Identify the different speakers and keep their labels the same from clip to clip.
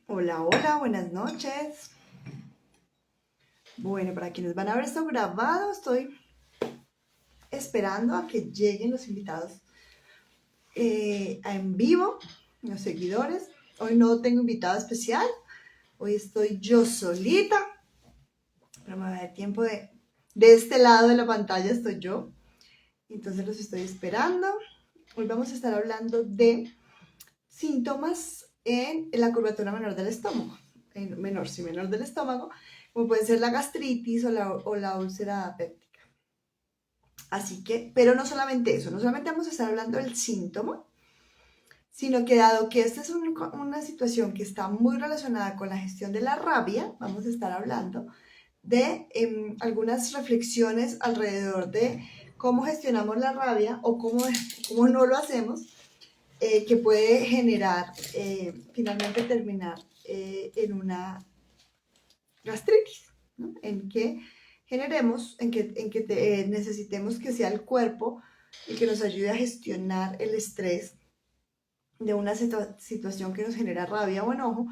Speaker 1: Hola, hola, buenas noches. Bueno, para quienes van a ver esto grabado, estoy esperando a que lleguen los invitados en vivo, los seguidores. Hoy no tengo invitado especial, hoy estoy yo solita, pero me va a dar tiempo de este lado de la pantalla estoy yo. Entonces los estoy esperando. Hoy vamos a estar hablando de síntomas en la curvatura menor del estómago. Menor del estómago, como puede ser la gastritis o la úlcera péptica. Así que, pero no solamente eso, no solamente vamos a estar hablando del síntoma, sino que dado que esta es una situación que está muy relacionada con la gestión de la rabia, vamos a estar hablando de algunas reflexiones alrededor de cómo gestionamos la rabia o cómo no lo hacemos, que puede generar, finalmente terminar en una gastritis, ¿no? En que generemos, necesitemos que sea el cuerpo el que nos ayude a gestionar el estrés de una situación que nos genera rabia o enojo,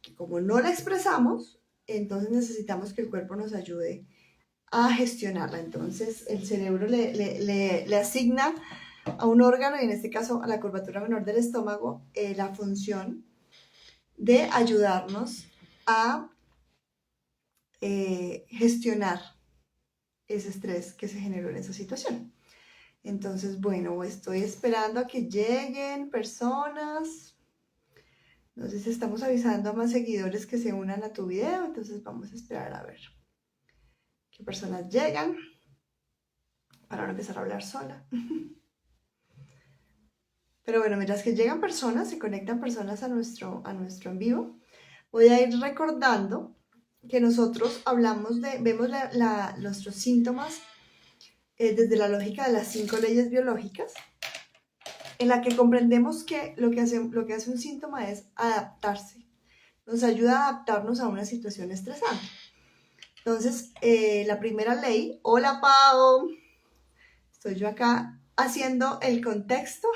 Speaker 1: que como no la expresamos, entonces necesitamos que el cuerpo nos ayude a gestionarla. Entonces el cerebro le asigna a un órgano, y en este caso a la curvatura menor del estómago, la función de ayudarnos a gestionar ese estrés que se generó en esa situación. Entonces, bueno, estoy esperando a que lleguen personas. No sé si estamos avisando a más seguidores que se unan a tu video, entonces vamos a esperar a ver qué personas llegan para no empezar a hablar sola. Pero bueno, mientras que llegan personas, se conectan personas a nuestro en vivo, voy a ir recordando que nosotros vemos nuestros síntomas desde la lógica de las 5 leyes biológicas, en la que comprendemos que lo que hace un síntoma es adaptarse. Nos ayuda a adaptarnos a una situación estresante. Entonces, la primera ley, hola Pau, estoy yo acá haciendo el contexto.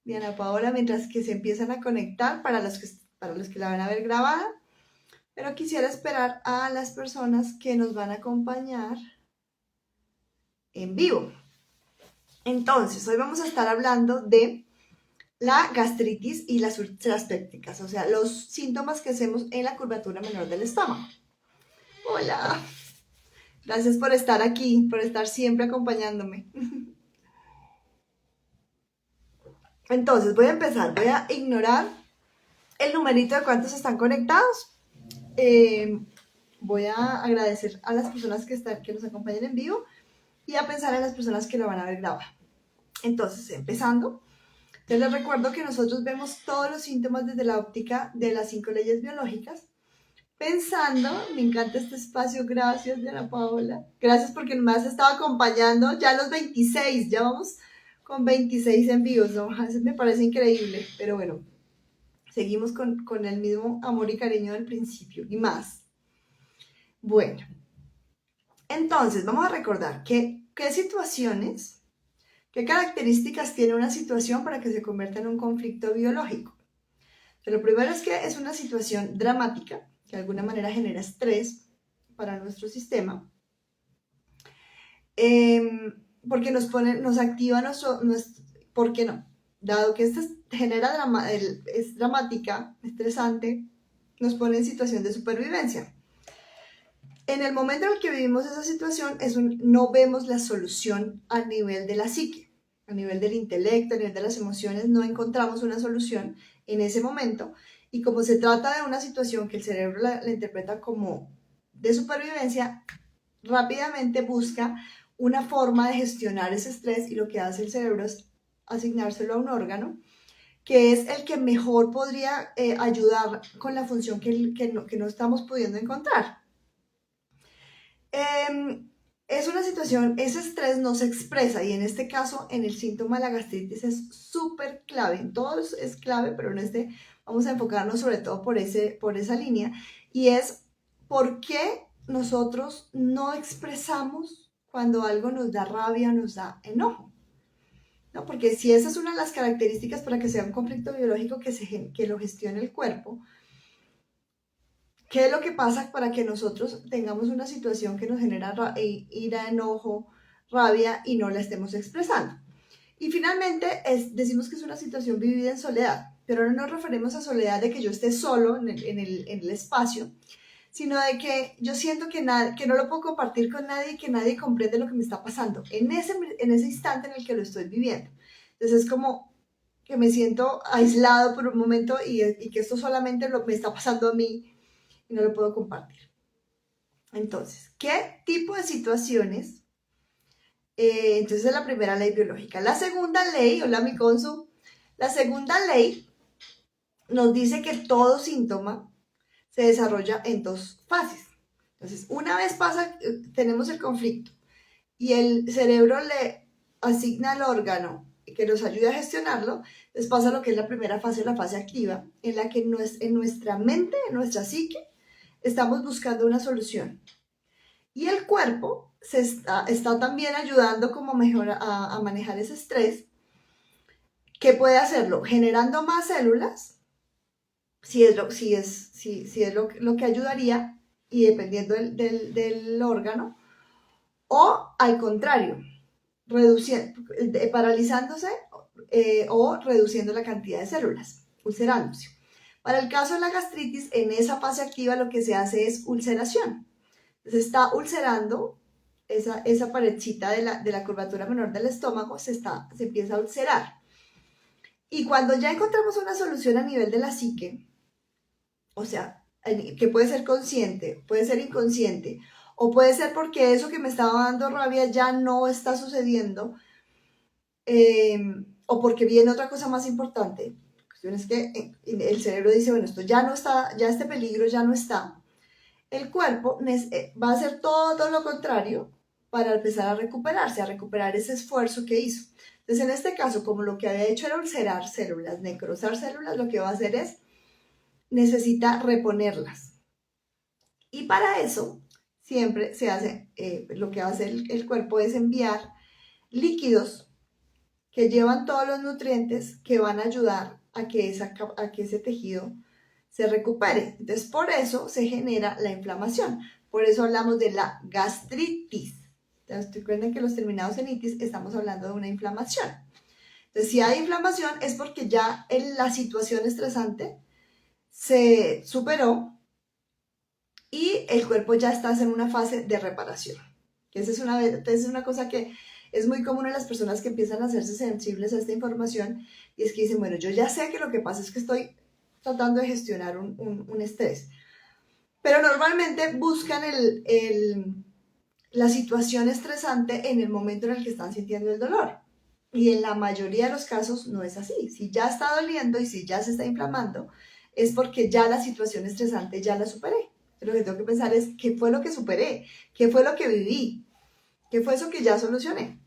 Speaker 1: Diana Paola, mientras que se empiezan a conectar para los que la van a ver grabada, pero quisiera esperar a las personas que nos van a acompañar en vivo. Entonces, hoy vamos a estar hablando de la gastritis y las úlceras pépticas, o sea, los síntomas que hacemos en la curvatura menor del estómago. Hola, gracias por estar aquí, por estar siempre acompañándome. Entonces, voy a empezar, voy a ignorar el numerito de cuántos están conectados. Voy a agradecer a las personas que nos acompañan en vivo y a pensar en las personas que lo van a ver grabado. Entonces, empezando, yo les recuerdo que nosotros vemos todos los síntomas desde la óptica de las 5 leyes biológicas, pensando, me encanta este espacio, gracias Diana Paola, gracias porque me has estado acompañando ya los 26, ya vamos con 26 envíos, ¿no? Eso me parece increíble, pero bueno, seguimos con el mismo amor y cariño del principio y más. Bueno, entonces vamos a recordar qué situaciones, qué características tiene una situación para que se convierta en un conflicto biológico. Lo primero es que es una situación dramática, que de alguna manera genera estrés para nuestro sistema, porque nos activa ¿por qué no? Dado que es dramática, estresante, nos pone en situación de supervivencia. En el momento en el que vivimos esa situación, no vemos la solución a nivel de la psique, a nivel del intelecto, a nivel de las emociones, no encontramos una solución en ese momento. Y como se trata de una situación que el cerebro la interpreta como de supervivencia, rápidamente busca una forma de gestionar ese estrés, y lo que hace el cerebro es asignárselo a un órgano que es el que mejor podría ayudar con la función que no estamos pudiendo encontrar. Es una situación, ese estrés no se expresa, y en este caso, en el síntoma de la gastritis es súper clave. En todos es clave, pero en este vamos a enfocarnos sobre todo por esa línea, y es por qué nosotros no expresamos cuando algo nos da rabia, nos da enojo, ¿no? Porque si esa es una de las características para que sea un conflicto biológico que lo gestione el cuerpo, ¿Qué es lo que pasa para que nosotros tengamos una situación que nos genera ira, enojo, rabia y no la estemos expresando? Y finalmente decimos que es una situación vivida en soledad, pero no nos referimos a soledad de que yo esté solo en el espacio, sino de que yo siento que no lo puedo compartir con nadie y que nadie comprende lo que me está pasando en ese instante en el que lo estoy viviendo. Entonces es como que me siento aislado por un momento y que esto solamente me está pasando a mí y no lo puedo compartir. Entonces, ¿qué tipo de situaciones? Entonces es la primera ley biológica. La segunda ley, hola mi consu, la segunda ley nos dice que todo síntoma se desarrolla en dos fases. Entonces, una vez tenemos el conflicto y el cerebro le asigna el órgano que nos ayude a gestionarlo, entonces pasa lo que es la primera fase, la fase activa, en la que en nuestra mente, en nuestra psique, estamos buscando una solución. Y el cuerpo está también ayudando como mejor a manejar ese estrés. ¿Qué puede hacerlo? Generando más células, si es lo que ayudaría, y dependiendo del órgano, o al contrario, paralizándose o reduciendo la cantidad de células, ulcerándose. Para el caso de la gastritis, en esa fase activa lo que se hace es ulceración. Se está ulcerando esa paredcita de la curvatura menor del estómago, se empieza a ulcerar. Y cuando ya encontramos una solución a nivel de la psique, o sea, que puede ser consciente, puede ser inconsciente, o puede ser porque eso que me estaba dando rabia ya no está sucediendo, o porque viene otra cosa más importante. La cuestión es que el cerebro dice, bueno, esto ya no está, ya este peligro ya no está. El cuerpo va a hacer todo lo contrario para empezar a recuperar ese esfuerzo que hizo. Entonces, en este caso, como lo que había hecho era ulcerar células, necrosar células, lo que va a hacer es, necesita reponerlas. Y para eso, siempre se hace, lo que hace el cuerpo es enviar líquidos que llevan todos los nutrientes que van a ayudar a que ese tejido se recupere. Entonces, por eso se genera la inflamación. Por eso hablamos de la gastritis. Entonces, recuerden que los terminados en itis estamos hablando de una inflamación. Entonces, si hay inflamación es porque ya la situación estresante se superó y el cuerpo ya está en una fase de reparación. Esa es una cosa que es muy común en las personas que empiezan a hacerse sensibles a esta información, y es que dicen, bueno, yo ya sé que lo que pasa es que estoy tratando de gestionar un estrés, pero normalmente buscan la situación estresante en el momento en el que están sintiendo el dolor, y en la mayoría de los casos no es así. Si ya está doliendo y si ya se está inflamando, es porque ya la situación estresante ya la superé. Lo que tengo que pensar es, ¿qué fue lo que superé? ¿Qué fue lo que viví? ¿Qué fue eso que ya solucioné?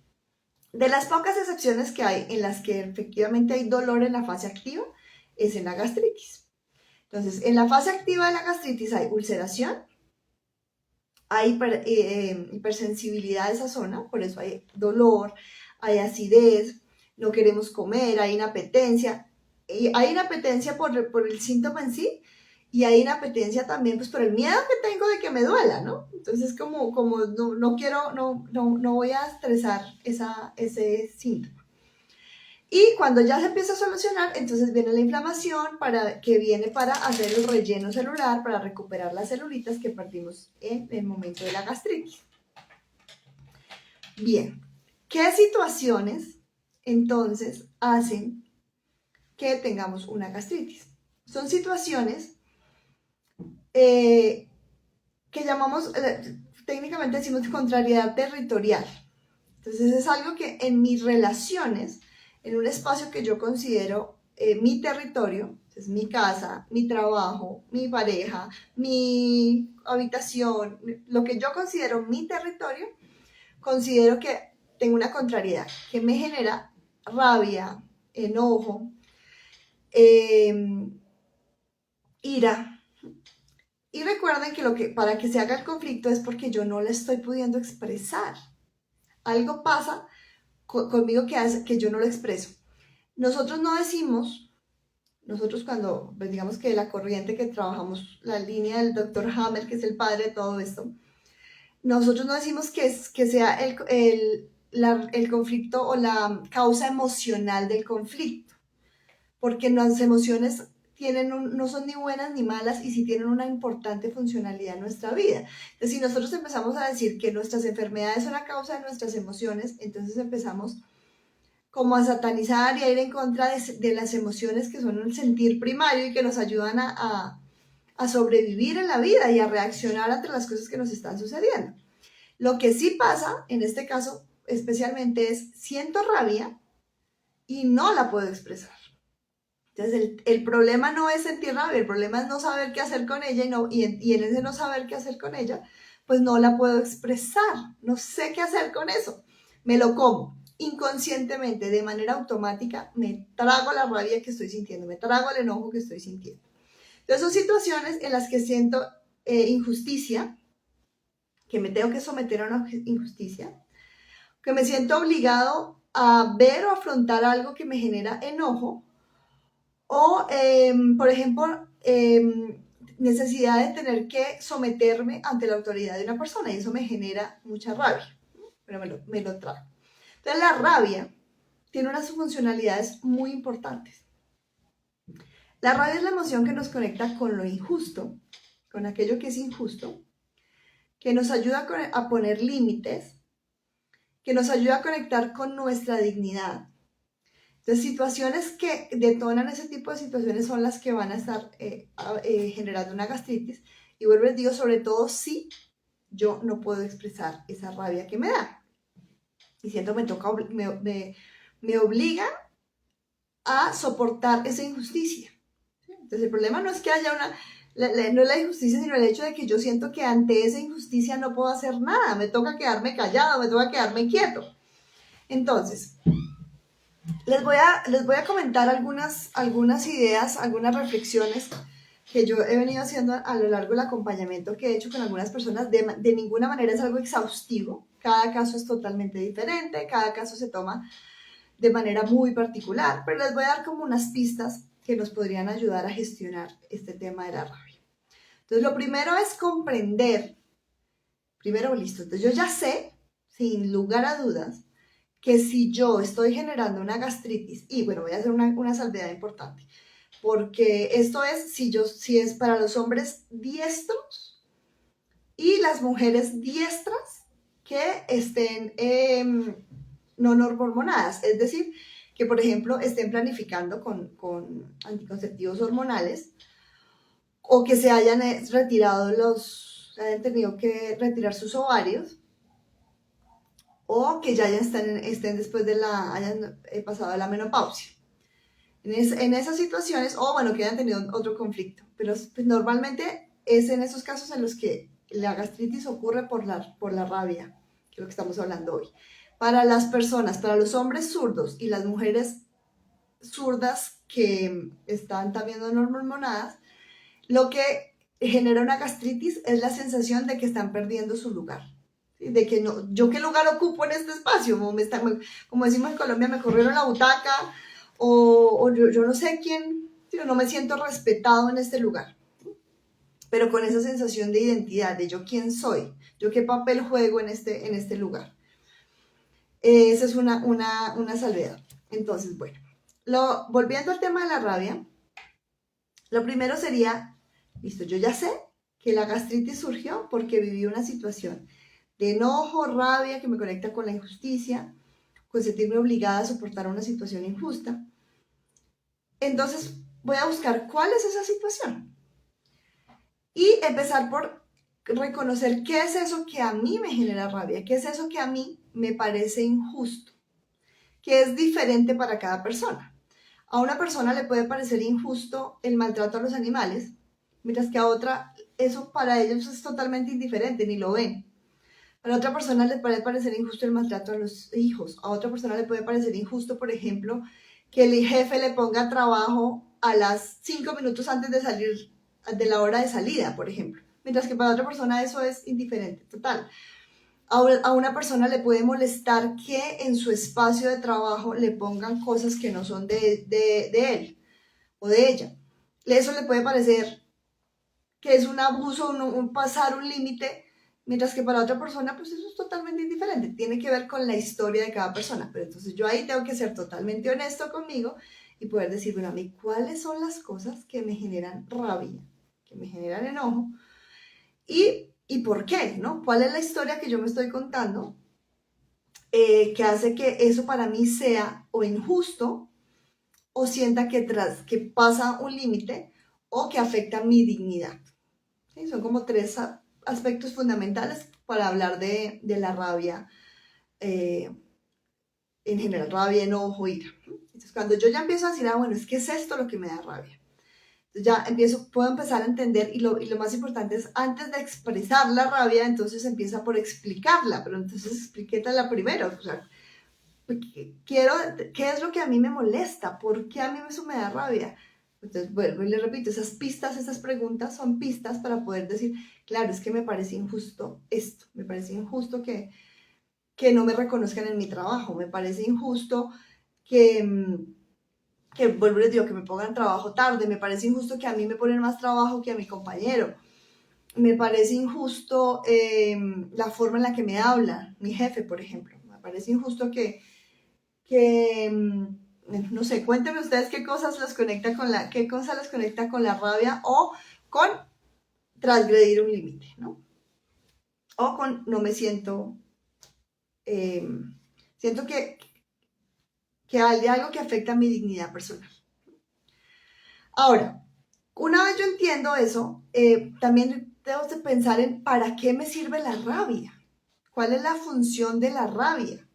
Speaker 1: De las pocas excepciones que hay en las que efectivamente hay dolor en la fase activa, es en la gastritis. Entonces, en la fase activa de la gastritis hay ulceración, hay hipersensibilidad de esa zona, por eso hay dolor, hay acidez, no queremos comer, hay inapetencia. Y hay inapetencia por el síntoma en sí, y hay inapetencia también pues por el miedo que tengo de que me duela, ¿no? Entonces como no voy a estresar ese síntoma. Y cuando ya se empieza a solucionar, entonces viene la inflamación que viene para hacer el relleno celular, para recuperar las celulitas que perdimos en el momento de la gastritis. Bien, ¿qué situaciones entonces hacen que tengamos una gastritis? Son situaciones que llamamos, técnicamente decimos contrariedad territorial. Entonces es algo que en mis relaciones, en un espacio que yo considero mi territorio, es mi casa, mi trabajo, mi pareja, mi habitación, lo que yo considero mi territorio, considero que tengo una contrariedad que me genera rabia, enojo, ira. Y recuerden que para que se haga el conflicto es porque yo no la estoy pudiendo expresar. Algo pasa conmigo que hace que yo no lo expreso. Nosotros no decimos nosotros cuando, pues digamos que la corriente que trabajamos, la línea del doctor Hammer, que es el padre de todo esto, nosotros no decimos que sea el conflicto o la causa emocional del conflicto, porque las emociones no son ni buenas ni malas y sí tienen una importante funcionalidad en nuestra vida. Entonces, si nosotros empezamos a decir que nuestras enfermedades son a causa de nuestras emociones, entonces empezamos como a satanizar y a ir en contra de las emociones que son el sentir primario y que nos ayudan a sobrevivir en la vida y a reaccionar ante las cosas que nos están sucediendo. Lo que sí pasa, en este caso especialmente, es siento rabia y no la puedo expresar. Entonces, el problema no es sentir rabia, el problema es no saber qué hacer con ella y en ese no saber qué hacer con ella, pues no la puedo expresar, no sé qué hacer con eso. Me lo como inconscientemente, de manera automática, me trago la rabia que estoy sintiendo, me trago el enojo que estoy sintiendo. Entonces, son situaciones en las que siento injusticia, que me tengo que someter a una injusticia, que me siento obligado a ver o afrontar algo que me genera enojo, o, por ejemplo, necesidad de tener que someterme ante la autoridad de una persona y eso me genera mucha rabia, pero me lo trago. Entonces la rabia tiene unas funcionalidades muy importantes. La rabia es la emoción que nos conecta con lo injusto, con aquello que es injusto, que nos ayuda a poner límites, que nos ayuda a conectar con nuestra dignidad. Entonces, situaciones que detonan ese tipo de situaciones son las que van a estar generando una gastritis. Y vuelvo les digo, sobre todo si yo no puedo expresar esa rabia que me da. Y siento me obliga a soportar esa injusticia. Entonces, el problema no es que haya no es la injusticia, sino el hecho de que yo siento que ante esa injusticia no puedo hacer nada. Me toca quedarme callado, me toca quedarme quieto. Entonces, les voy a comentar algunas ideas, algunas reflexiones que yo he venido haciendo a lo largo del acompañamiento que he hecho con algunas personas. De ninguna manera es algo exhaustivo, cada caso es totalmente diferente, cada caso se toma de manera muy particular, pero les voy a dar como unas pistas que nos podrían ayudar a gestionar este tema de la rabia. Entonces, lo primero es comprender, listo, entonces yo ya sé, sin lugar a dudas, que si yo estoy generando una gastritis, y bueno, voy a hacer una salvedad importante, porque esto es si es para los hombres diestros y las mujeres diestras que estén no hormonadas, es decir, que por ejemplo estén planificando con anticonceptivos hormonales o que se hayan retirado hayan tenido que retirar sus ovarios, o que ya estén después hayan pasado la menopausia. En esas situaciones, o bueno, que hayan tenido otro conflicto, pero pues, normalmente es en esos casos en los que la gastritis ocurre por la rabia, que es lo que estamos hablando hoy. Para las personas, para los hombres zurdos y las mujeres zurdas que están también no hormonadas, lo que genera una gastritis es la sensación de que están perdiendo su lugar. De que no, yo qué lugar ocupo en este espacio, como decimos en Colombia, me corrieron la butaca, o yo no sé quién, no me siento respetado en este lugar, pero con esa sensación de identidad, de yo quién soy, yo qué papel juego en este lugar. Esa es una salvedad. Entonces, bueno, volviendo al tema de la rabia, lo primero sería, listo, yo ya sé que la gastritis surgió porque viví una situación de enojo, rabia, que me conecta con la injusticia, con sentirme obligada a soportar una situación injusta. Entonces voy a buscar cuál es esa situación y empezar por reconocer qué es eso que a mí me genera rabia, qué es eso que a mí me parece injusto, que es diferente para cada persona. A una persona le puede parecer injusto el maltrato a los animales, mientras que a otra eso para ellos es totalmente indiferente, ni lo ven. A otra persona le puede parecer injusto el maltrato a los hijos. A otra persona le puede parecer injusto, por ejemplo, que el jefe le ponga trabajo a las 5 minutos antes de salir, de la hora de salida, por ejemplo. Mientras que para otra persona eso es indiferente, total. A una persona le puede molestar que en su espacio de trabajo le pongan cosas que no son de él. o de ella. Eso le puede parecer que es un abuso, un pasar un límite, mientras que para otra persona, pues eso es totalmente indiferente. Tiene que ver con la historia de cada persona. Pero entonces yo ahí tengo que ser totalmente honesto conmigo y poder decir, bueno, a mí, ¿cuáles son las cosas que me generan rabia, que me generan enojo? ¿Y por qué? ¿No? ¿Cuál es la historia que yo me estoy contando que hace que eso para mí sea o injusto o sienta que pasa un límite o que afecta mi dignidad? ¿Sí? Son como tres aspectos fundamentales para hablar de la rabia, en general, rabia, enojo, ira. Entonces, cuando yo ya empiezo a decir, bueno, es que es esto lo que me da rabia, ya puedo empezar a entender y lo más importante es, antes de expresar la rabia, entonces empieza por explicarla, pero entonces explíquetela primero, o sea, ¿qué es lo que a mí me molesta? ¿Por qué a mí eso me da rabia? Entonces, vuelvo y le repito, esas pistas, esas preguntas son pistas para poder decir, claro, es que me parece injusto esto, me parece injusto que no me reconozcan en mi trabajo, me parece injusto que vuelvo y les digo, que me pongan trabajo tarde, me parece injusto que a mí me ponen más trabajo que a mi compañero, me parece injusto la forma en la que me habla mi jefe, por ejemplo, me parece injusto no sé, cuéntenme ustedes qué cosas qué cosas las conecta con la rabia o con transgredir un límite, ¿no? O con no me siento que hay algo que afecta mi dignidad personal. Ahora, una vez yo entiendo eso, también debo de pensar en para qué me sirve la rabia, cuál es la función de la rabia.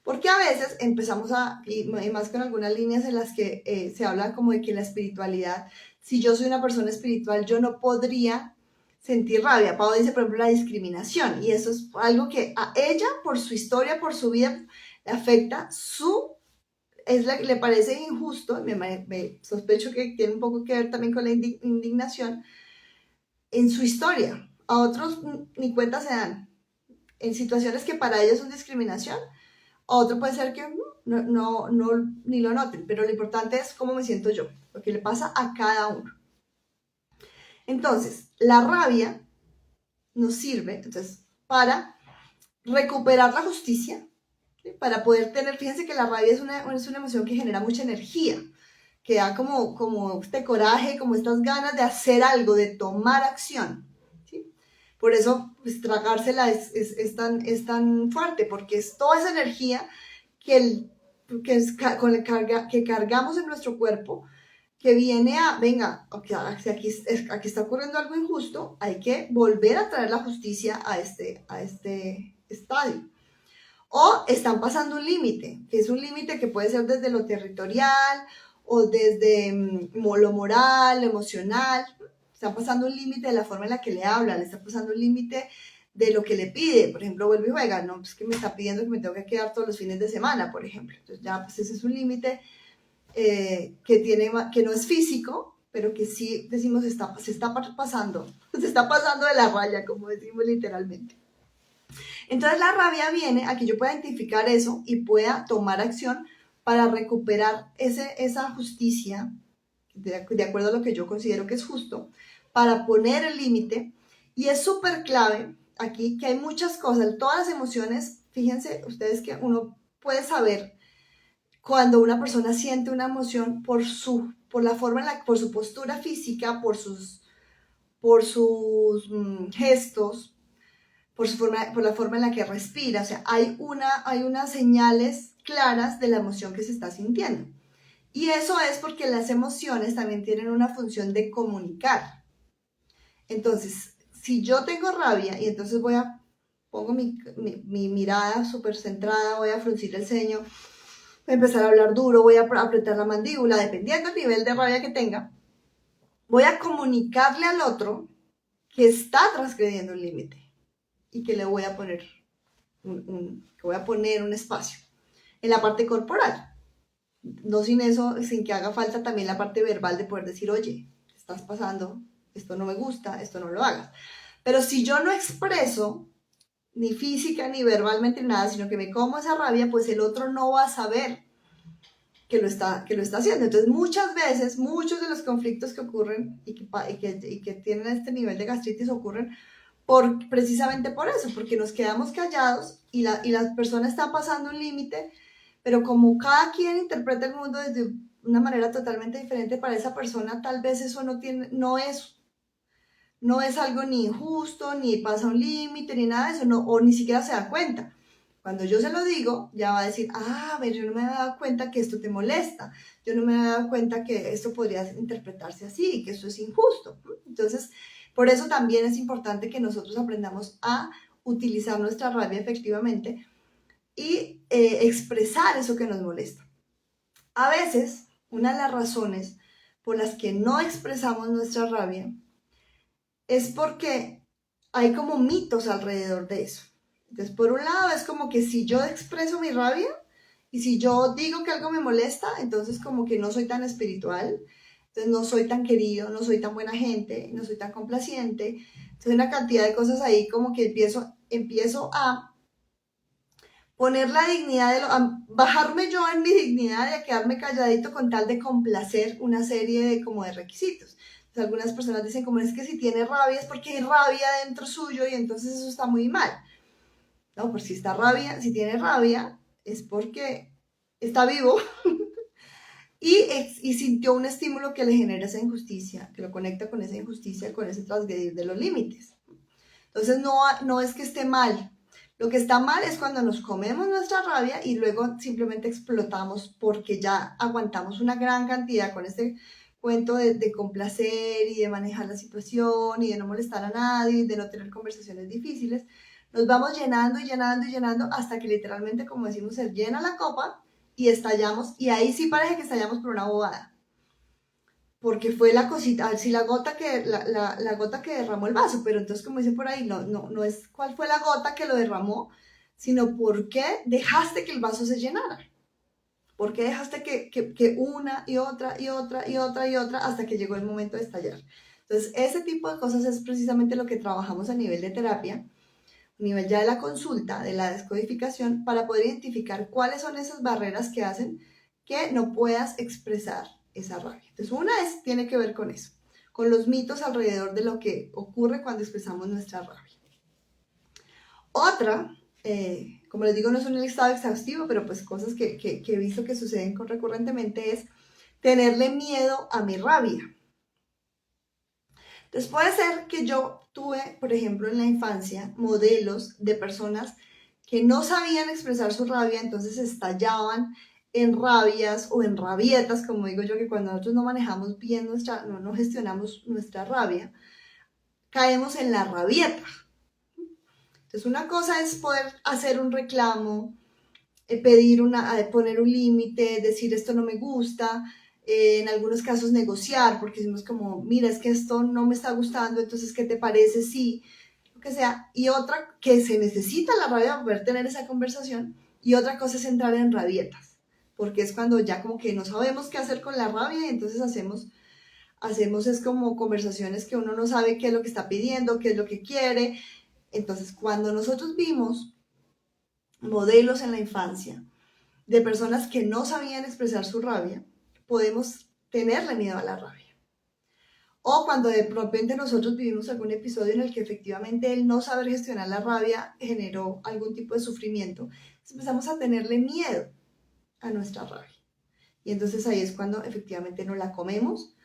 Speaker 1: Porque a veces empezamos y más con algunas líneas en las que se habla como de que la espiritualidad, si yo soy una persona espiritual, yo no podría sentir rabia. Pau dice, por ejemplo, la discriminación, y eso es algo que a ella, por su historia, por su vida, le afecta le parece injusto, me sospecho que tiene un poco que ver también con la indignación en su historia. A otros ni cuenta se dan. En situaciones que para ellos son discriminación, a otro puede ser que ni lo noten, pero lo importante es cómo me siento yo, lo que le pasa a cada uno. Entonces, la rabia nos sirve entonces, para recuperar la justicia, ¿sí? Para poder fíjense que la rabia es una emoción que genera mucha energía, que da como este coraje, como estas ganas de hacer algo, de tomar acción. ¿Sí? Por eso, pues, tragársela es tan fuerte, porque es toda esa energía que cargamos en nuestro cuerpo, que viene venga, aquí está ocurriendo algo injusto, hay que volver a traer la justicia a este estadio. O están pasando un límite, que es un límite que puede ser desde lo territorial o desde lo moral, lo emocional. Están pasando un límite de la forma en la que le hablan, está pasando un límite de lo que le pide. Por ejemplo, vuelve y juega, no, pues que me está pidiendo que me tengo que quedar todos los fines de semana, por ejemplo. Entonces ya, pues ese es un límite que no es físico, pero que sí decimos se está pasando de la raya, como decimos literalmente. Entonces la rabia viene a que yo pueda identificar eso y pueda tomar acción para recuperar esa justicia, de acuerdo a lo que yo considero que es justo, para poner el límite. Y es súper clave aquí que hay muchas cosas, todas las emociones, fíjense ustedes que uno puede saber cuando una persona siente una emoción por su postura física, por sus gestos, por la forma en la que respira. O sea, hay unas señales claras de la emoción que se está sintiendo. Y eso es porque las emociones también tienen una función de comunicar. Entonces, si yo tengo rabia y entonces pongo mi mirada súper centrada, voy a fruncir el ceño, voy a empezar a hablar duro, voy a apretar la mandíbula, dependiendo del nivel de rabia que tenga, voy a comunicarle al otro que está transgrediendo un límite y que le voy a poner un espacio en la parte corporal. No sin eso, sin que haga falta también la parte verbal de poder decir, oye, estás pasando, esto no me gusta, esto no lo hagas. Pero si yo no expreso, ni física, ni verbalmente, nada, sino que me como esa rabia, pues el otro no va a saber que lo está haciendo. Entonces, muchas veces, muchos de los conflictos que ocurren y que tienen este nivel de gastritis ocurren precisamente por eso, porque nos quedamos callados y la persona está pasando un límite, pero como cada quien interpreta el mundo desde una manera totalmente diferente, para esa persona tal vez eso no es algo ni injusto, ni pasa un límite, ni nada de eso, no, o ni siquiera se da cuenta. Cuando yo se lo digo, ya va a decir, a ver, yo no me había dado cuenta que esto te molesta, yo no me había dado cuenta que esto podría interpretarse así, que esto es injusto. Entonces, por eso también es importante que nosotros aprendamos a utilizar nuestra rabia efectivamente y expresar eso que nos molesta. A veces, una de las razones por las que no expresamos nuestra rabia es porque hay como mitos alrededor de eso. Entonces, por un lado, es como que si yo expreso mi rabia y si yo digo que algo me molesta, entonces como que no soy tan espiritual, entonces no soy tan querido, no soy tan buena gente, no soy tan complaciente. Entonces, una cantidad de cosas ahí como que empiezo a poner la dignidad, a bajarme yo en mi dignidad y a quedarme calladito con tal de complacer una serie de como de requisitos. Entonces, algunas personas dicen como es que si tiene rabia es porque hay rabia dentro suyo y entonces eso está muy mal. No, pues si tiene rabia es porque está vivo y sintió un estímulo que le genera esa injusticia, que lo conecta con esa injusticia, con ese transgredir de los límites. Entonces no es que esté mal. Lo que está mal es cuando nos comemos nuestra rabia y luego simplemente explotamos porque ya aguantamos una gran cantidad con este cuento de complacer y de manejar la situación y de no molestar a nadie y de no tener conversaciones difíciles. Nos vamos llenando y llenando y llenando hasta que literalmente, como decimos, se llena la copa y estallamos. Y ahí sí parece que estallamos por una bobada. Porque fue la cosita, sí, la gota que derramó el vaso, pero entonces como dice por ahí, no es cuál fue la gota que lo derramó, sino por qué dejaste que el vaso se llenara. ¿Por qué dejaste que una y otra y otra y otra y otra hasta que llegó el momento de estallar? Entonces, ese tipo de cosas es precisamente lo que trabajamos a nivel de terapia, a nivel ya de la consulta, de la descodificación, para poder identificar cuáles son esas barreras que hacen que no puedas expresar esa rabia. Entonces, tiene que ver con eso, con los mitos alrededor de lo que ocurre cuando expresamos nuestra rabia. Otra, como les digo, no es un listado exhaustivo, pero pues cosas que he visto que suceden recurrentemente es tenerle miedo a mi rabia. Entonces puede ser que yo tuve, por ejemplo, en la infancia, modelos de personas que no sabían expresar su rabia, entonces estallaban en rabias o en rabietas, como digo yo, que cuando nosotros no manejamos bien no gestionamos nuestra rabia, caemos en la rabieta. Entonces una cosa es poder hacer un reclamo, poner un límite, decir esto no me gusta, en algunos casos negociar, porque decimos como, mira, es que esto no me está gustando, entonces, ¿qué te parece? Sí, lo que sea. Y otra, que se necesita la rabia para poder tener esa conversación, y otra cosa es entrar en rabietas, porque es cuando ya como que no sabemos qué hacer con la rabia, y entonces hacemos es como conversaciones que uno no sabe qué es lo que está pidiendo, qué es lo que quiere. Entonces, cuando nosotros vimos modelos en la infancia de personas que no sabían expresar su rabia, podemos tenerle miedo a la rabia. O cuando de repente nosotros vivimos algún episodio en el que efectivamente el no saber gestionar la rabia generó algún tipo de sufrimiento, empezamos a tenerle miedo a nuestra rabia. Y entonces ahí es cuando efectivamente nos la comemos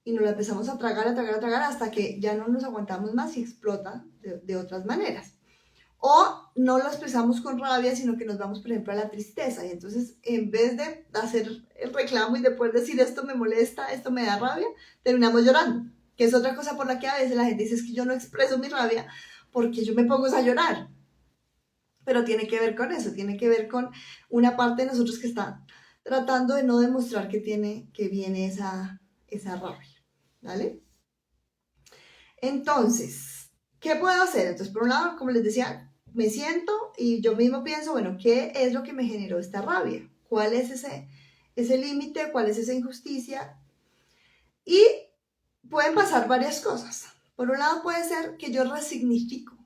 Speaker 1: y nos la empezamos a tragar, hasta que ya no nos aguantamos más y explota de otras maneras. O no lo expresamos con rabia, sino que nos vamos, por ejemplo, a la tristeza. Y entonces, en vez de hacer el reclamo y de poder decir esto me molesta, esto me da rabia, terminamos llorando. Que es otra cosa por la que a veces la gente dice es que yo no expreso mi rabia porque yo me pongo a llorar. Pero tiene que ver con eso, tiene que ver con una parte de nosotros que está tratando de no demostrar que viene esa rabia. ¿Vale? Entonces, ¿qué puedo hacer? Entonces, por un lado, como les decía, me siento y yo mismo pienso, bueno, ¿qué es lo que me generó esta rabia? ¿Cuál es ese límite? ¿Cuál es esa injusticia? Y pueden pasar varias cosas. Por un lado puede ser que yo resignifico,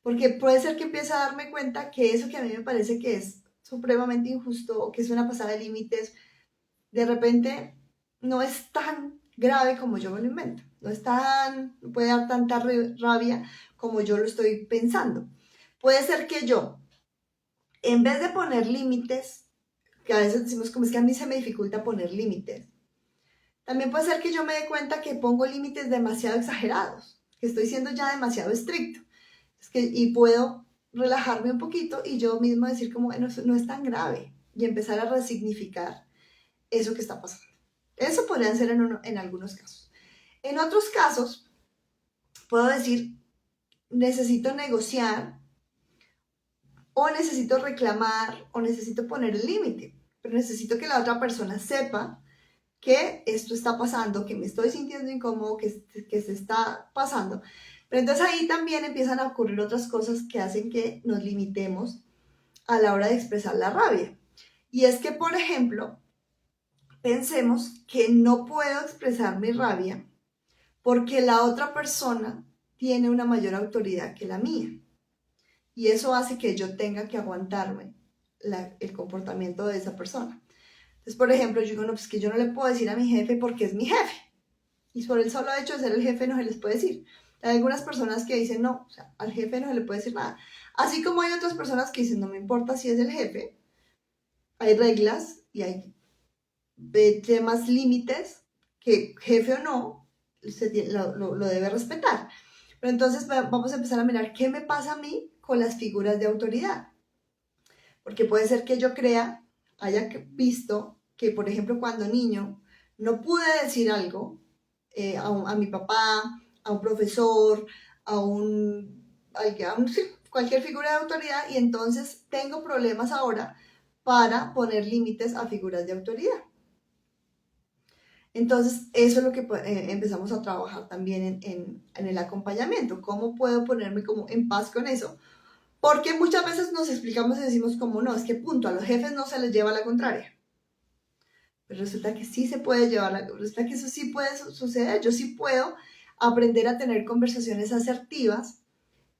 Speaker 1: porque puede ser que empiece a darme cuenta que eso que a mí me parece que es supremamente injusto o que es una pasada de límites, de repente no es tan grave como yo me lo invento. No puede dar tanta rabia como yo lo estoy pensando. Puede ser que yo, en vez de poner límites, que a veces decimos como es que a mí se me dificulta poner límites, también puede ser que yo me dé cuenta que pongo límites demasiado exagerados, que estoy siendo ya demasiado estricto. Y puedo relajarme un poquito y yo mismo decir como, bueno, no es tan grave y empezar a resignificar eso que está pasando. Eso podría ser en algunos casos. En otros casos, puedo decir, necesito negociar o necesito reclamar o necesito poner el límite, pero necesito que la otra persona sepa que esto está pasando, que me estoy sintiendo incómodo, que se está pasando. Pero entonces ahí también empiezan a ocurrir otras cosas que hacen que nos limitemos a la hora de expresar la rabia. Y es que, por ejemplo, pensemos que no puedo expresar mi rabia porque la otra persona tiene una mayor autoridad que la mía. Y eso hace que yo tenga que aguantarme el comportamiento de esa persona. Entonces, por ejemplo, yo digo, no, pues que yo no le puedo decir a mi jefe porque es mi jefe. Y por el solo hecho de ser el jefe no se les puede decir. Hay algunas personas que dicen, no, o sea, al jefe no se le puede decir nada. Así como hay otras personas que dicen, no me importa si es el jefe, hay reglas y hay temas límites que jefe o no lo debe respetar. Pero entonces vamos a empezar a mirar qué me pasa a mí con las figuras de autoridad. Porque puede ser que yo haya visto que, por ejemplo, cuando niño no pude decir algo a mi papá, a un profesor, sí, cualquier figura de autoridad, y entonces tengo problemas ahora para poner límites a figuras de autoridad. Entonces, eso es lo que empezamos a trabajar también en el acompañamiento. ¿Cómo puedo ponerme como en paz con eso? Porque muchas veces nos explicamos y decimos como, no, es que punto, a los jefes no se les lleva la contraria. Pero resulta que sí se puede resulta que eso sí puede suceder. Yo sí puedo aprender a tener conversaciones asertivas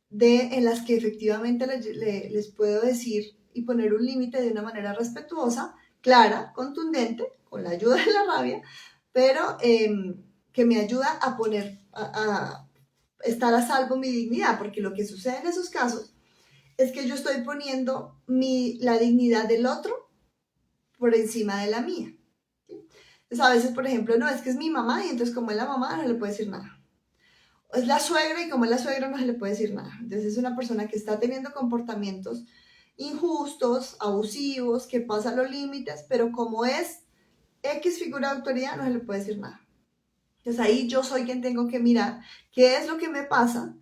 Speaker 1: en las que efectivamente les puedo decir y poner un límite de una manera respetuosa, clara, contundente, con la ayuda de la rabia, pero que me ayuda a estar a salvo mi dignidad, porque lo que sucede en esos casos es que yo estoy poniendo la dignidad del otro por encima de la mía. ¿Sí? Entonces a veces, por ejemplo, no, es que es mi mamá y entonces como es la mamá no se le puede decir nada. O es la suegra y como es la suegra no se le puede decir nada. Entonces es una persona que está teniendo comportamientos injustos, abusivos, que pasa los límites, pero como es X figura de autoridad no se le puede decir nada. Entonces ahí yo soy quien tengo que mirar qué es lo que me pasa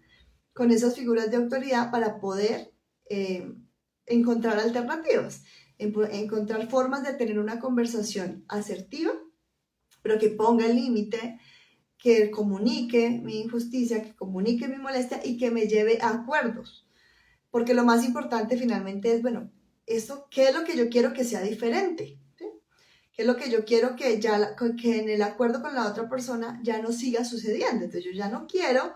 Speaker 1: con esas figuras de autoridad para poder encontrar alternativas, encontrar formas de tener una conversación asertiva, pero que ponga el límite, que comunique mi injusticia, que comunique mi molestia y que me lleve a acuerdos. Porque lo más importante finalmente es, bueno, ¿qué es lo que yo quiero que sea diferente? ¿Sí? ¿Qué es lo que yo quiero que en el acuerdo con la otra persona ya no siga sucediendo? Entonces yo ya no quiero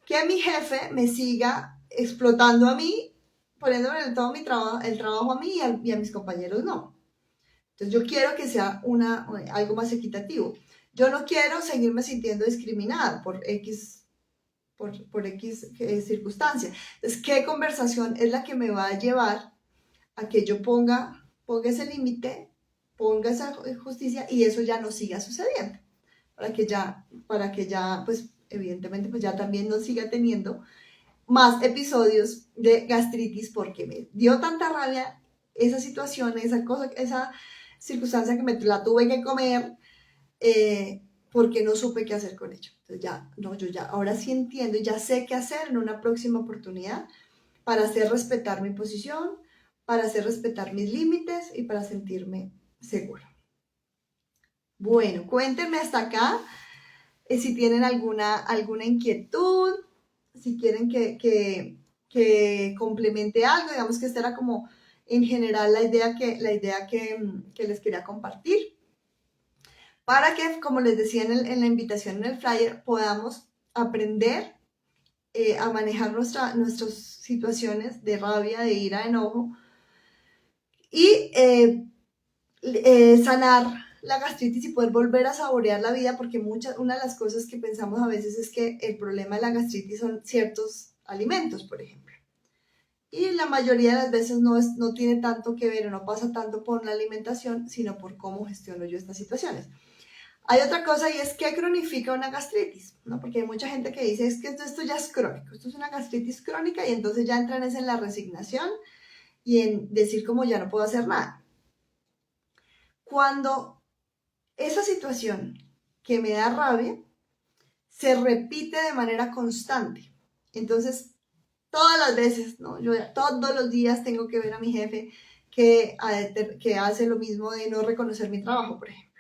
Speaker 1: que mi jefe me siga explotando a mí, poniéndome en todo el trabajo a mí y a mis compañeros no. Entonces yo quiero que sea algo más equitativo. Yo no quiero seguirme sintiendo discriminada por X circunstancia. Entonces, ¿qué conversación es la que me va a llevar a que yo ponga ese límite, ponga esa justicia y eso ya no siga sucediendo? Para que ya, pues, evidentemente, pues ya también no siga teniendo más episodios de gastritis porque me dio tanta rabia esa situación, esa circunstancia que me la tuve que comer porque no supe qué hacer con ello. Entonces yo ya ahora sí entiendo y ya sé qué hacer en una próxima oportunidad para hacer respetar mi posición, para hacer respetar mis límites y para sentirme segura. Bueno, cuéntenme hasta acá si tienen alguna inquietud, si quieren que complemente algo, digamos que esta era como en general la idea que les quería compartir, para que, como les decía en la invitación en el flyer, podamos aprender a manejar nuestras situaciones de rabia, de ira, de enojo y sanar la gastritis y poder volver a saborear la vida, porque una de las cosas que pensamos a veces es que el problema de la gastritis son ciertos alimentos, por ejemplo. Y la mayoría de las veces no tiene tanto que ver o no pasa tanto por la alimentación, sino por cómo gestiono yo estas situaciones. Hay otra cosa y es que cronifica una gastritis, ¿no? Porque hay mucha gente que dice, es que esto ya es crónico, esto es una gastritis crónica y entonces ya entran en la resignación y en decir como ya no puedo hacer nada. Cuando esa situación que me da rabia se repite de manera constante, entonces todas las veces, ¿no? Yo todos los días tengo que ver a mi jefe que hace lo mismo de no reconocer mi trabajo, por ejemplo.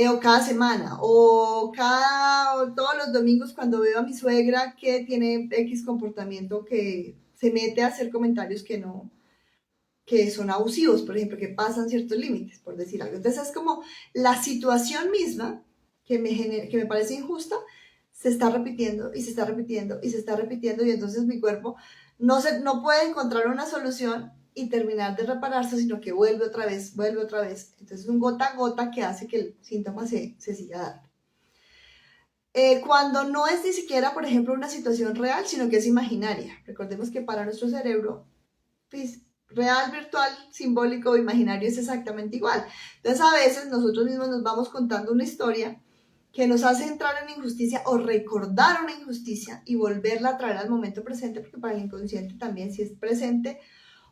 Speaker 1: O cada semana, todos los domingos cuando veo a mi suegra que tiene X comportamiento que se mete a hacer comentarios que son abusivos, por ejemplo, que pasan ciertos límites, por decir algo. Entonces es como la situación misma que me parece injusta, se está repitiendo y se está repitiendo y se está repitiendo y entonces mi cuerpo no puede encontrar una solución y terminar de repararse, sino que vuelve otra vez. Entonces es un gota a gota que hace que el síntoma se siga dando. Cuando no es ni siquiera, por ejemplo, una situación real, sino que es imaginaria. Recordemos que para nuestro cerebro, pues, real, virtual, simbólico o imaginario es exactamente igual. Entonces a veces nosotros mismos nos vamos contando una historia que nos hace entrar en injusticia o recordar una injusticia y volverla a traer al momento presente, porque para el inconsciente también, si es presente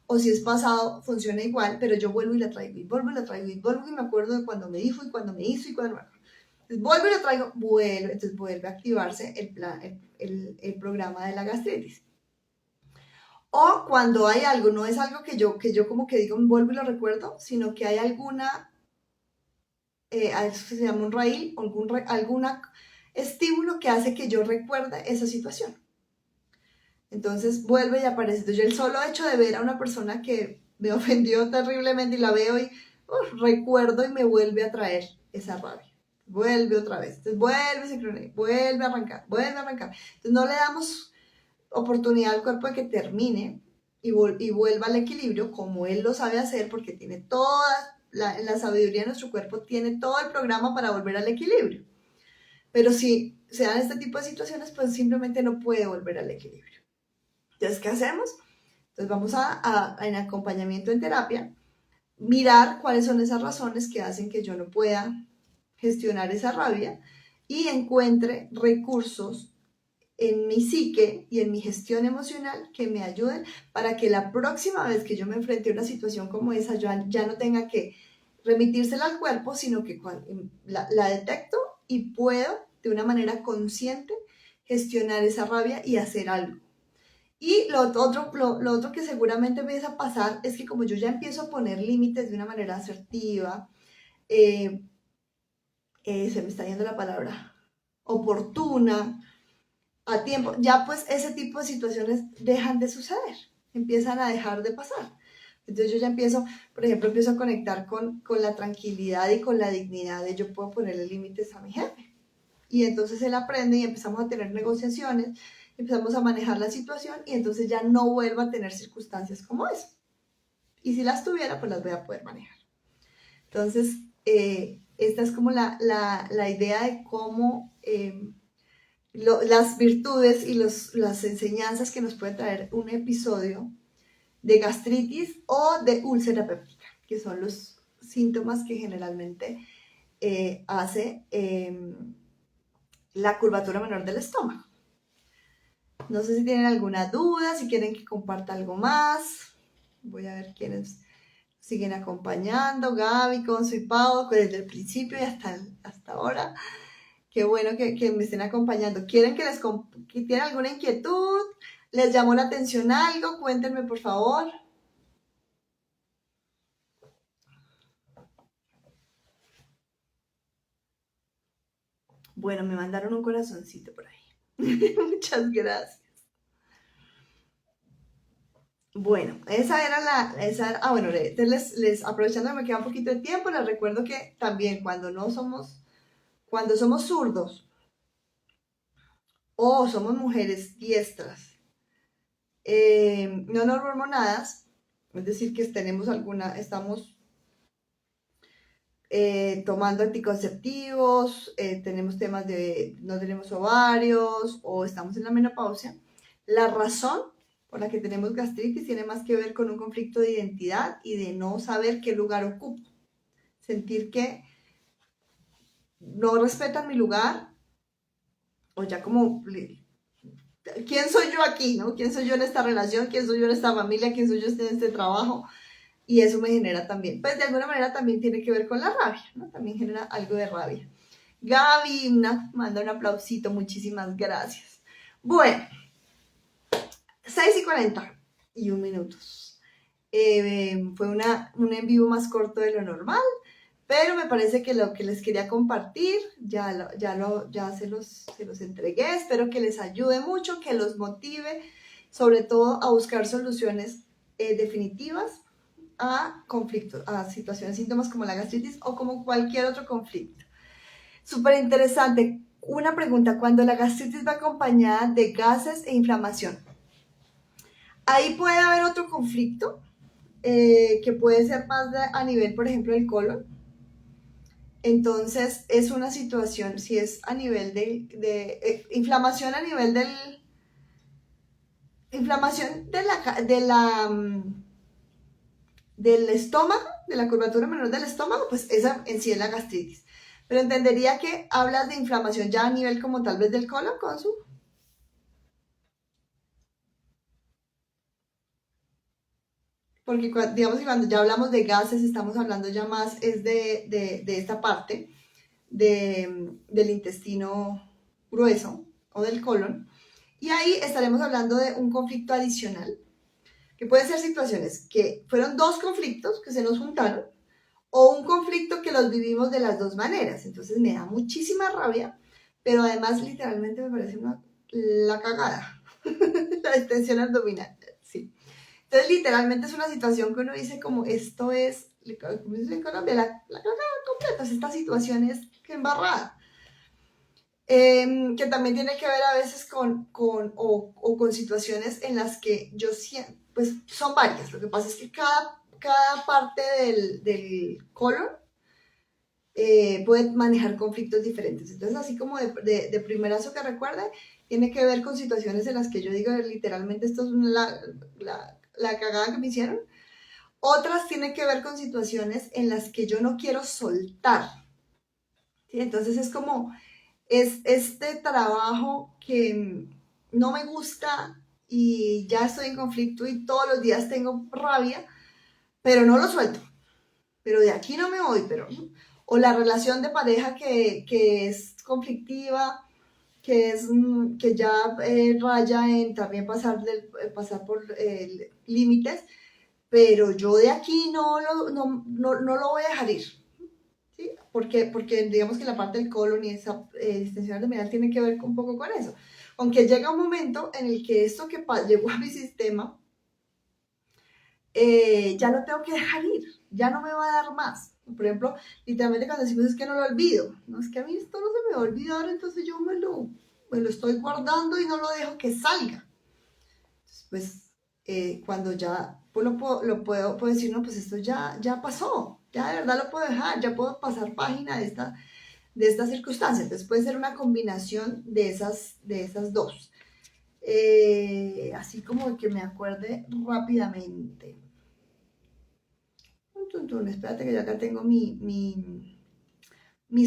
Speaker 1: o si es pasado, funciona igual, pero yo vuelvo y la traigo y vuelvo y la traigo y vuelvo y me acuerdo de cuando me dijo y cuando me hizo y cuando me... Entonces vuelvo y la traigo, entonces vuelve a activarse el programa de la gastritis. O cuando hay algo, no es algo que yo como que digo, vuelvo y lo recuerdo, sino que hay alguna, a eso se llama un raíl, alguna estímulo que hace que yo recuerde esa situación. Entonces vuelve y aparece. Entonces yo el solo hecho de ver a una persona que me ofendió terriblemente y la veo y recuerdo y me vuelve a traer esa rabia. Vuelve otra vez. Entonces vuelve a arrancar. Entonces no le damos oportunidad al cuerpo de que termine y vuelva al equilibrio como él lo sabe hacer porque tiene toda la sabiduría de nuestro cuerpo, tiene todo el programa para volver al equilibrio. Pero si se dan este tipo de situaciones, pues simplemente no puede volver al equilibrio. Entonces, ¿qué hacemos? Entonces vamos en acompañamiento en terapia, mirar cuáles son esas razones que hacen que yo no pueda gestionar esa rabia y encuentre recursos en mi psique y en mi gestión emocional que me ayuden para que la próxima vez que yo me enfrente a una situación como esa, yo ya no tenga que remitírsela al cuerpo, sino que la detecto y puedo de una manera consciente gestionar esa rabia y hacer algo. Y lo otro que seguramente empieza a pasar es que como yo ya empiezo a poner límites de una manera asertiva, se me está yendo la palabra, oportuna, a tiempo, ya pues ese tipo de situaciones dejan de suceder, empiezan a dejar de pasar. Entonces yo ya empiezo, por ejemplo, empiezo a conectar con la tranquilidad y con la dignidad de yo puedo ponerle límites a mi jefe. Y entonces él aprende y empezamos a tener negociaciones, empezamos a manejar la situación y entonces ya no vuelvo a tener circunstancias como esa. Y si las tuviera, pues las voy a poder manejar. Entonces, esta es como la idea de cómo las virtudes y las enseñanzas que nos puede traer un episodio de gastritis o de úlcera péptica, que son los síntomas que generalmente hace la curvatura menor del estómago. No sé si tienen alguna duda, si quieren que comparta algo más. Voy a ver quiénes siguen acompañando. Gaby, Consu y Pau, desde el principio y hasta ahora. Qué bueno que me estén acompañando. ¿Quieren que tienen alguna inquietud? ¿Les llamó la atención algo? Cuéntenme, por favor. Bueno, me mandaron un corazoncito por ahí. Muchas gracias. Bueno, bueno, aprovechando que me queda un poquito de tiempo, les recuerdo que también cuando somos zurdos o somos mujeres diestras, no hormonadas, es decir, que estamos tomando anticonceptivos, tenemos temas de no tenemos ovarios o estamos en la menopausia, la razón por la que tenemos gastritis tiene más que ver con un conflicto de identidad y de no saber qué lugar ocupo. Sentir que no respetan mi lugar o ya como, ¿quién soy yo aquí? ¿No? ¿Quién soy yo en esta relación? ¿Quién soy yo en esta familia? ¿Quién soy yo en este trabajo? Y eso me genera también, pues de alguna manera también tiene que ver con la rabia, ¿no? También genera algo de rabia. Gaby manda un aplausito, muchísimas gracias. Bueno, 6:41 minutos. Fue un en vivo más corto de lo normal, pero me parece que lo que les quería compartir ya se los entregué. Espero que les ayude mucho, que los motive, sobre todo a buscar soluciones definitivas a conflictos, a situaciones, síntomas como la gastritis o como cualquier otro conflicto. Súper interesante. Una pregunta, cuando la gastritis va acompañada de gases e inflamación, ahí puede haber otro conflicto que puede ser más a nivel, por ejemplo, del colon. Entonces, es una situación, si es a nivel de inflamación a nivel inflamación del estómago, de la curvatura menor del estómago, pues esa en sí es la gastritis. Pero entendería que hablas de inflamación ya a nivel como tal vez del colon, Consu. Porque digamos que cuando ya hablamos de gases, estamos hablando ya más es de esta parte del intestino grueso o del colon. Y ahí estaremos hablando de un conflicto adicional, que pueden ser situaciones que fueron dos conflictos que se nos juntaron, o un conflicto que los vivimos de las dos maneras. Entonces me da muchísima rabia, pero además literalmente me parece la cagada, la distensión abdominal, sí. Entonces literalmente es una situación que uno dice como esto es, como dice en Colombia, la cagada completa, esta situación es que embarrada. Que también tiene que ver a veces con situaciones en las que yo siento, pues son varias, lo que pasa es que cada parte del colon puede manejar conflictos diferentes. Entonces, así como de primerazo que recuerde, tiene que ver con situaciones en las que yo digo literalmente esto es la cagada que me hicieron. Otras tienen que ver con situaciones en las que yo no quiero soltar. ¿Sí? Entonces es como, es este trabajo que no me gusta y ya estoy en conflicto y todos los días tengo rabia, pero no lo suelto. Pero de aquí no me voy, pero... O la relación de pareja que es conflictiva, que ya raya en también pasar por límites, pero yo de aquí no lo voy a dejar ir. ¿Sí? Porque digamos que la parte del colon y esa distensión abdominal tiene que ver un poco con eso. Aunque llega un momento en el que esto que llegó a mi sistema, ya lo tengo que dejar ir, ya no me va a dar más. Por ejemplo, literalmente cuando decimos es que no lo olvido, no es que a mí esto no se me va a olvidar, entonces yo me lo estoy guardando y no lo dejo que salga. Entonces, pues cuando ya pues puedo decir, no, pues esto ya pasó, ya de verdad lo puedo dejar, ya puedo pasar página de esta circunstancia. Entonces puede ser una combinación de esas dos. Así como que me acuerde rápidamente. Espérate que yo acá tengo mi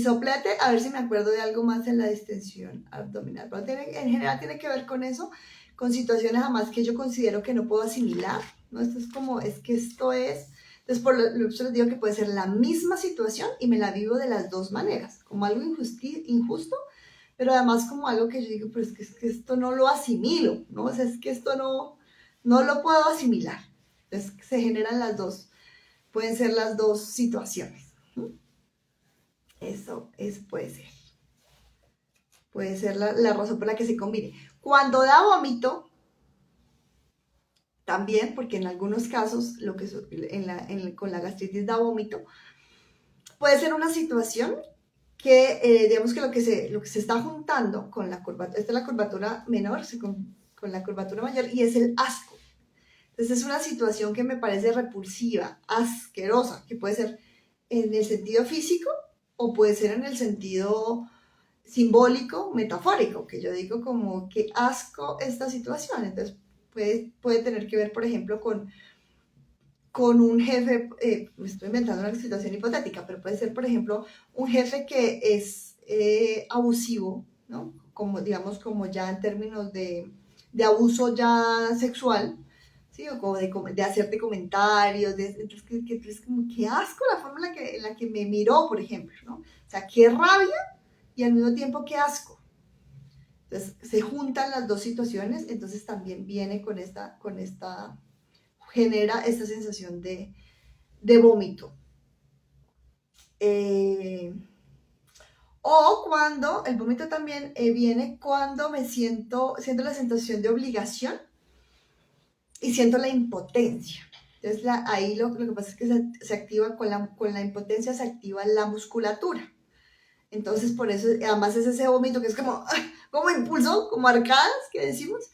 Speaker 1: soplete, a ver si me acuerdo de algo más en la distensión abdominal. Pero en general tiene que ver con eso, con situaciones además que yo considero que no puedo asimilar, ¿no? Esto es como, es que esto es... Entonces, por lo que les digo que puede ser la misma situación y me la vivo de las dos maneras, como algo injusto, pero además como algo que yo digo, pero es que esto no lo asimilo, ¿no? O sea, es que esto no lo puedo asimilar. Entonces, se generan las dos. Pueden ser las dos situaciones. Eso puede ser. Puede ser la razón por la que se combine. Cuando da vómito, también, porque en algunos casos con la gastritis da vómito, puede ser una situación que, digamos que lo que se está juntando con la curvatura, esta es la curvatura menor, con la curvatura mayor, y es el asco. Entonces es una situación que me parece repulsiva, asquerosa, que puede ser en el sentido físico o puede ser en el sentido simbólico, metafórico, que yo digo como que asco esta situación. Entonces puede tener que ver, por ejemplo, con un jefe, me estoy inventando una situación hipotética, pero puede ser, por ejemplo, un jefe que es abusivo, ¿no? Como, digamos, como ya en términos de abuso ya sexual, ¿sí? O como de hacerte comentarios, entonces, que es como, qué asco la forma en la que me miró, por ejemplo, ¿no? O sea, qué rabia y al mismo tiempo qué asco. Entonces, se juntan las dos situaciones, entonces también viene genera esta sensación de vómito. O cuando, el vómito también viene cuando siento la sensación de obligación y siento la impotencia. Entonces ahí lo que pasa es que se activa con la impotencia, se activa la musculatura. Entonces por eso, además es ese vómito que es como impulso, como arcadas que decimos.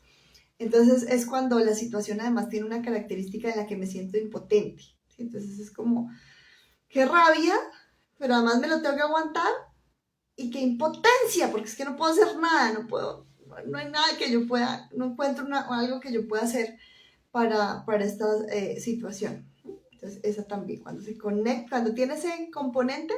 Speaker 1: Entonces es cuando la situación además tiene una característica en la que me siento impotente. ¿Sí? Entonces es como, qué rabia, pero además me lo tengo que aguantar y qué impotencia, porque es que no puedo hacer nada, no hay nada que yo pueda, no encuentro algo que yo pueda hacer para esta situación. Entonces esa también, cuando se conecta, cuando tiene ese componente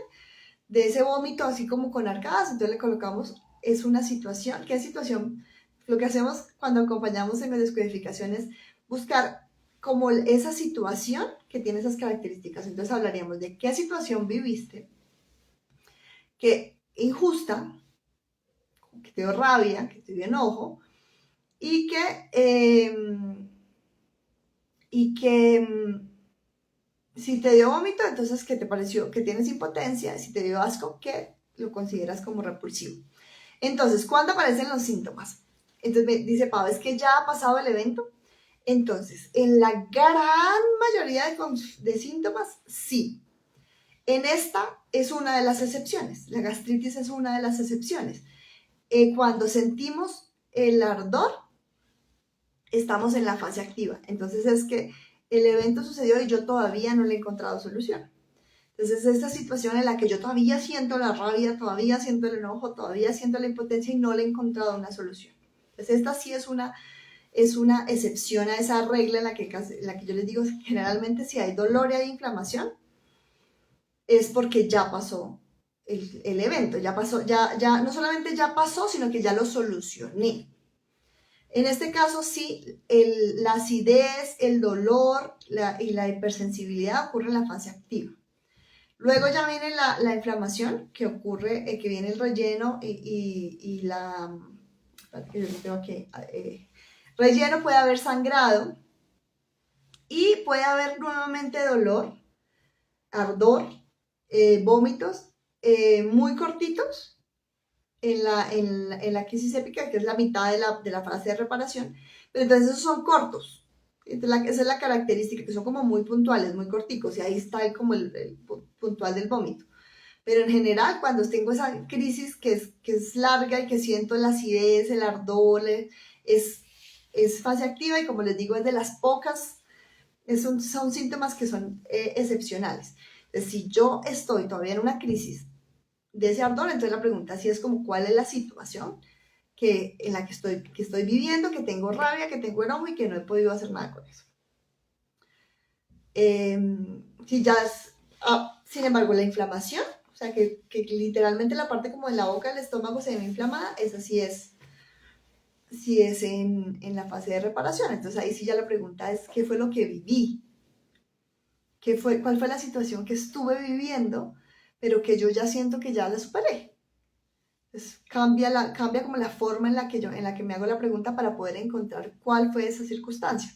Speaker 1: de ese vómito así como con arcadas, entonces le colocamos, es una situación, ¿qué situación? Lo que hacemos cuando acompañamos en descodificación es buscar como esa situación que tiene esas características. Entonces hablaríamos de qué situación viviste, que injusta, que te dio rabia, que te dio enojo, y que si te dio vómito, entonces que te pareció que tienes impotencia, si te dio asco, que lo consideras como repulsivo. Entonces, ¿cuándo aparecen los síntomas? Entonces me dice Pau, es que ya ha pasado el evento. Entonces, en la gran mayoría de síntomas, sí. En esta es una de las excepciones. La gastritis es una de las excepciones. Cuando sentimos el ardor, estamos en la fase activa. Entonces es que el evento sucedió y yo todavía no le he encontrado solución. Entonces esta situación en la que yo todavía siento la rabia, todavía siento el enojo, todavía siento la impotencia y no le he encontrado una solución. Entonces esta sí es una excepción a esa regla en la que yo les digo, generalmente si hay dolor y hay inflamación, es porque ya pasó el evento, ya pasó, ya no solamente ya pasó, sino que ya lo solucioné. En este caso sí, la acidez, el dolor y la hipersensibilidad ocurren en la fase activa. Luego ya viene la inflamación, que ocurre, que viene el relleno y la... Yo tengo aquí, relleno, puede haber sangrado y puede haber nuevamente dolor, ardor, vómitos muy cortitos en la crisis épica, que es la mitad de la fase de reparación, pero entonces esos son cortos. Entonces esa es la característica, que son como muy puntuales, muy corticos, y ahí está como el puntual del vómito. Pero en general, cuando tengo esa crisis que es larga y que siento la acidez, el ardor, es fase activa y como les digo, es de las pocas, son síntomas que son excepcionales. Entonces, si yo estoy todavía en una crisis de ese ardor, entonces la pregunta sí es como cuál es la situación en la que estoy viviendo, que tengo rabia, que tengo enojo y que no he podido hacer nada con eso. Si ya sin embargo, la inflamación, o sea, que literalmente la parte como de la boca del estómago se ve inflamada, esa sí es en la fase de reparación. Entonces ahí sí ya la pregunta es, ¿qué fue lo que viví? ¿Cuál fue la situación que estuve viviendo, pero que yo ya siento que ya la superé? Entonces cambia como la forma en la que me hago la pregunta para poder encontrar cuál fue esa circunstancia.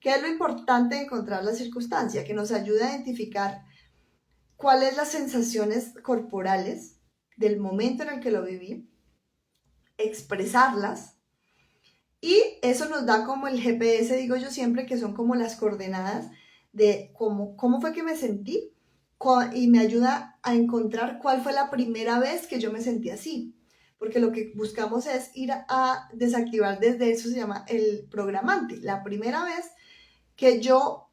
Speaker 1: ¿Qué es lo importante de encontrar la circunstancia? Que nos ayuda a identificar cuáles las sensaciones corporales del momento en el que lo viví, expresarlas, y eso nos da como el GPS, digo yo siempre, que son como las coordenadas de cómo fue que me sentí, y me ayuda a encontrar cuál fue la primera vez que yo me sentí así. Porque lo que buscamos es ir a desactivar desde eso, se llama el programante. La primera vez que yo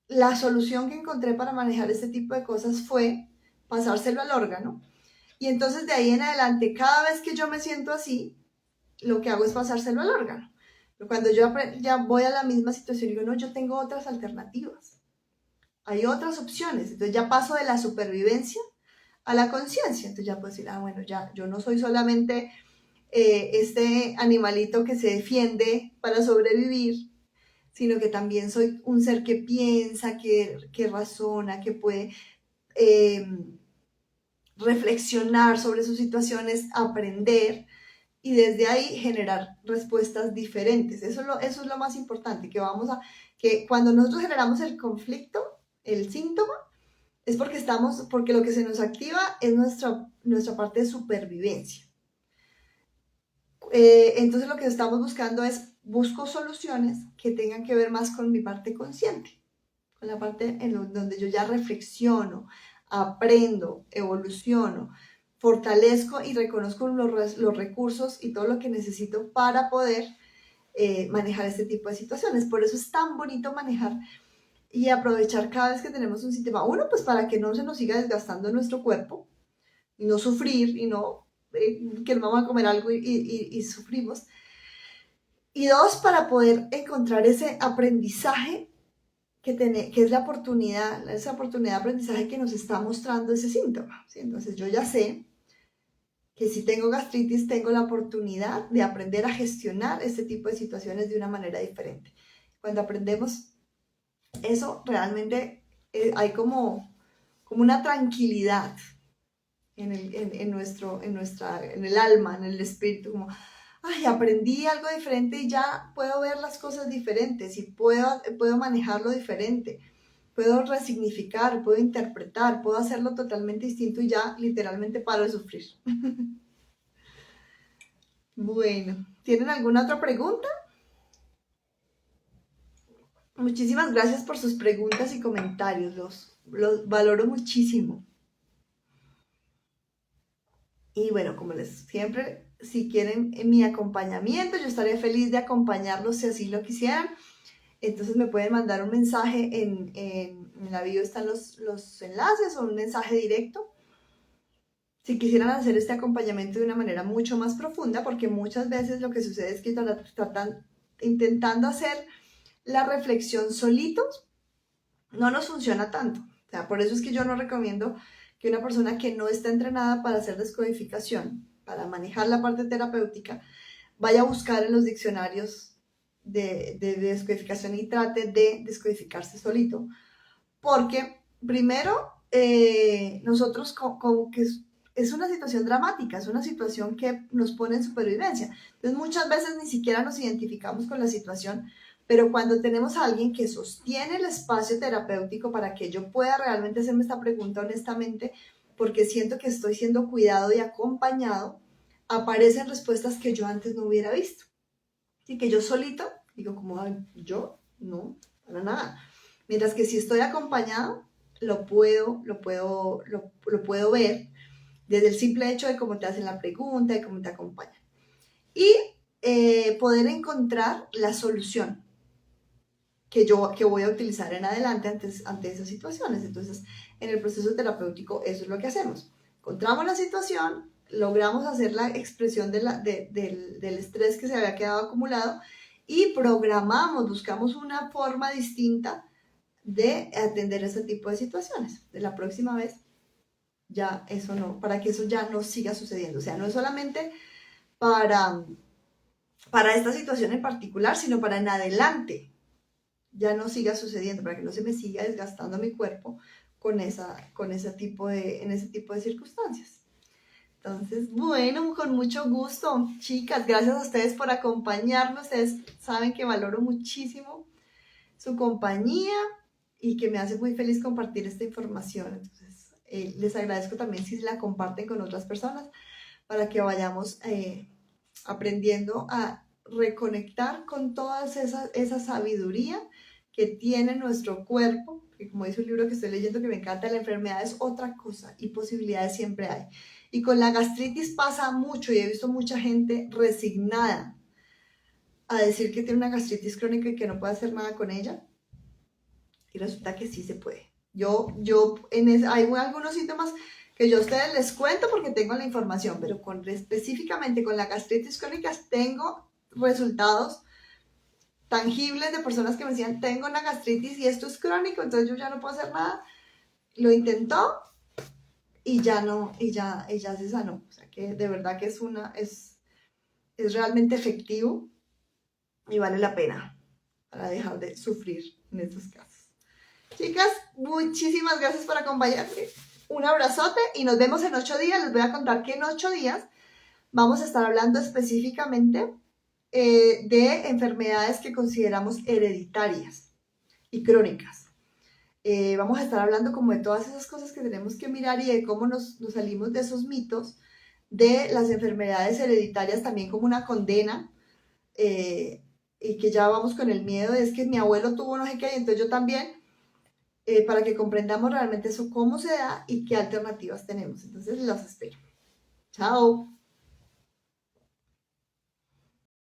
Speaker 1: la solución que encontré para manejar este tipo de cosas fue pasárselo al órgano. Y entonces de ahí en adelante, cada vez que yo me siento así, lo que hago es pasárselo al órgano. Pero cuando yo ya voy a la misma situación, digo, no, yo tengo otras alternativas. Hay otras opciones. Entonces ya paso de la supervivencia a la conciencia. Entonces ya puedo decir, bueno, ya, yo no soy solamente este animalito que se defiende para sobrevivir, sino que también soy un ser que piensa, que razona, que puede reflexionar sobre sus situaciones, aprender y desde ahí generar respuestas diferentes. Eso es lo más importante, que cuando nosotros generamos el conflicto, el síntoma, es porque lo que se nos activa es nuestra parte de supervivencia. Entonces lo que estamos buscando busco soluciones que tengan que ver más con mi parte consciente, con la parte donde yo ya reflexiono, aprendo, evoluciono, fortalezco y reconozco los recursos y todo lo que necesito para poder manejar este tipo de situaciones. Por eso es tan bonito manejar y aprovechar cada vez que tenemos un síntoma. Uno, pues para que no se nos siga desgastando nuestro cuerpo y no sufrir y no que no vamos a comer algo y sufrimos. Y dos, para poder encontrar ese aprendizaje que es esa oportunidad de aprendizaje que nos está mostrando ese síntoma. ¿Sí? Entonces yo ya sé que si tengo gastritis tengo la oportunidad de aprender a gestionar este tipo de situaciones de una manera diferente. Cuando aprendemos eso, realmente hay como una tranquilidad en el alma, en el espíritu, como, ay, aprendí algo diferente y ya puedo ver las cosas diferentes y puedo manejarlo diferente, puedo resignificar, puedo interpretar, puedo hacerlo totalmente distinto y ya literalmente paro de sufrir. Bueno, ¿tienen alguna otra pregunta? Muchísimas gracias por sus preguntas y comentarios, los valoro muchísimo. Y bueno, como les siempre, si quieren mi acompañamiento, yo estaré feliz de acompañarlos si así lo quisieran. Entonces me pueden mandar un mensaje en la bio están los enlaces o un mensaje directo. Si quisieran hacer este acompañamiento de una manera mucho más profunda, porque muchas veces lo que sucede es que tratan intentando hacer la reflexión solitos, no nos funciona tanto. O sea, por eso es que yo no recomiendo que una persona que no está entrenada para hacer descodificación, para manejar la parte terapéutica, vaya a buscar en los diccionarios de descodificación y trate de descodificarse solito. Porque primero, nosotros como que es una situación dramática, es una situación que nos pone en supervivencia. Entonces muchas veces ni siquiera nos identificamos con la situación, pero cuando tenemos a alguien que sostiene el espacio terapéutico para que yo pueda realmente hacerme esta pregunta honestamente, porque siento que estoy siendo cuidado y acompañado, aparecen respuestas que yo antes no hubiera visto. Así que yo solito digo como, yo no, para nada. Mientras que si estoy acompañado, lo puedo ver desde el simple hecho de cómo te hacen la pregunta, de cómo te acompañan. Y poder encontrar la solución que voy a utilizar en adelante ante esas situaciones. Entonces, en el proceso terapéutico, eso es lo que hacemos. Encontramos la situación, logramos hacer la expresión del estrés que se había quedado acumulado y buscamos una forma distinta de atender ese tipo de situaciones. De la próxima vez, ya eso no, para que eso ya no siga sucediendo. O sea, no es solamente para esta situación en particular, sino para en adelante ya no siga sucediendo, para que no se me siga desgastando mi cuerpo en ese tipo de circunstancias. Entonces, bueno, con mucho gusto, chicas, gracias a ustedes por acompañarnos. Ustedes saben que valoro muchísimo su compañía y que me hace muy feliz compartir esta información. Entonces, les agradezco también si la comparten con otras personas para que vayamos aprendiendo a reconectar con toda esa sabiduría que tiene nuestro cuerpo, que como dice un libro que estoy leyendo que me encanta, la enfermedad es otra cosa y posibilidades siempre hay. Y con la gastritis pasa mucho y he visto mucha gente resignada a decir que tiene una gastritis crónica y que no puede hacer nada con ella. Y resulta que sí se puede. Hay algunos síntomas que yo a ustedes les cuento porque tengo la información, pero específicamente con la gastritis crónica tengo resultados tangibles de personas que me decían, tengo una gastritis y esto es crónico, entonces yo ya no puedo hacer nada. Lo intentó y ya no, y ya se sanó. O sea que de verdad que es realmente efectivo y vale la pena para dejar de sufrir en estos casos. Chicas, muchísimas gracias por acompañarme. Un abrazote y nos vemos en 8 días. Les voy a contar que en 8 días vamos a estar hablando específicamente de enfermedades que consideramos hereditarias y crónicas. Vamos a estar hablando como de todas esas cosas que tenemos que mirar y de cómo nos salimos de esos mitos de las enfermedades hereditarias también como una condena y que ya vamos con el miedo de es que mi abuelo tuvo no sé qué y entonces yo también, para que comprendamos realmente eso cómo se da y qué alternativas tenemos. Entonces los espero. Chao.